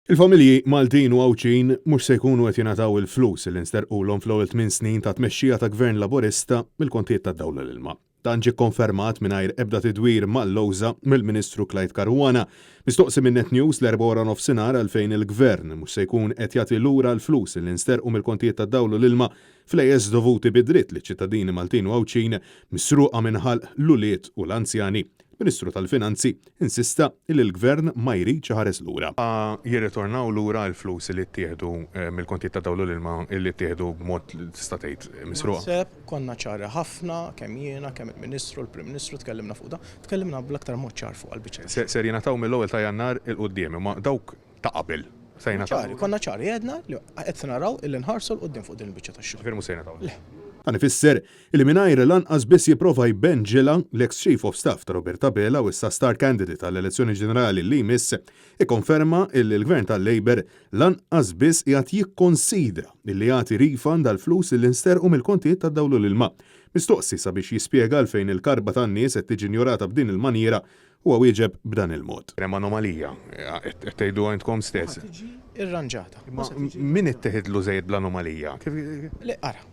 Il-familji Maltin u Għawċin mhux se jkunu qed jingħataw il-flus li nsterqulhom fl-ewwel 8 snin ta' tmexxija ta' Gvern Laburista mill-kontijiet tad-dawla l-ilma. Dan ġie kkonfermat mingħajr ebda tidwir mal-lowża mill-Ministru Clyde Caruana. Mistoqsi minn Net News l-4 nofsinhar għalfejn il-Gvern mhux se jkun qed jagħti lura l-flus li nsterqu mill-kontijiet tad-dawla l-ilma f'lejjes dovuti bid-dritt liċ-ċittadini Maltin u Għawċin misruqa minħalq l-ulied u l-anzjani. Ministru tal-Finanzi insista li l-Gvern ma jrid ħares lura. Jirritornaw lura l-flus li ttieħdu mill-kontijiet ta' dawlu l-ilma li ttieħdu b'mod tista' tgħid misruqa. Sepp konna ċari ħafna kemm jiena kemm il-Ministru, l-Prim Ministru tkellimna fuq da, tkellimna bl-aktar mod ċar fuq għall-biċċa. Ser jingħataw mill-ewwel ta' Jannar il-qudiem, ma dawk ta' qabel. Konna ċari għedna li qed naraw illi nħarsu l-qudiem fuq din il-biċċa tax-xogħol. Firmu se jingħataw. Dan ifisser li mingħajr lanqas biss jipprova jbenġela l-ex Chief of Staff ta' Roberta Bela u issa star candidate tal-elezzjoni ġenerali li jmiss ikkonferma li l-Gvern tal-Labor lanqas biss qiegħed jikkonsidra li jagħti refund għall flus li nsterqu mill-kontijiet tad-dawlu l-ilma. Mistoqsi sabiex jispjega għalfejn il-karba tan-nies qed tiġi ignorata b'din il-maniera huwa wieġeb b'dan il-mod. Hemm anomalija, qed tgħidu għandkom stess. Irranġata. Min itteħidlu żejjed bl-anomalija? Ara.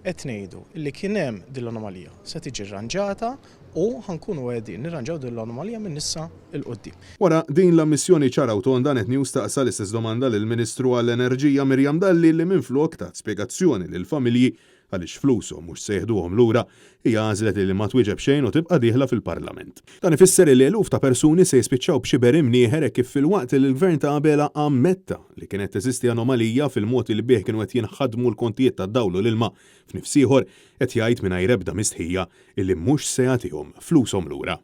Qed ngħidu li kien hemm din l-anomalija se tiġi rranġata u ħankunu qegħdin nirranġaw din l-anomalija minn issa il-qudiem. Wara din l-ammissjoni ċara u ton Net News taqsa l-istess domanda lill-Ministru għall-Enerġija Mirjam Dalli li minflok ta' spjegazzjoni lill-familji għaliex flushom mhux se jieħduhom lura hija għażlet li ma twieġeb xejn u tibqa' dieħla fil-Parlament. Dan ifisser li eluf ta' persuni se jispiċċaw b'xi berim nieħer kif fil-waqt li l-Gvern ta' Bela ammetta li kienet teżisti anomalija fil-mod li bih kienu qed jinħadmu l-kontijiet tad-dawlu l-ilma f'nifs ieħor qed jgħid mingħajr ebda mistħija illi mhux se jagħtihom flushom lura.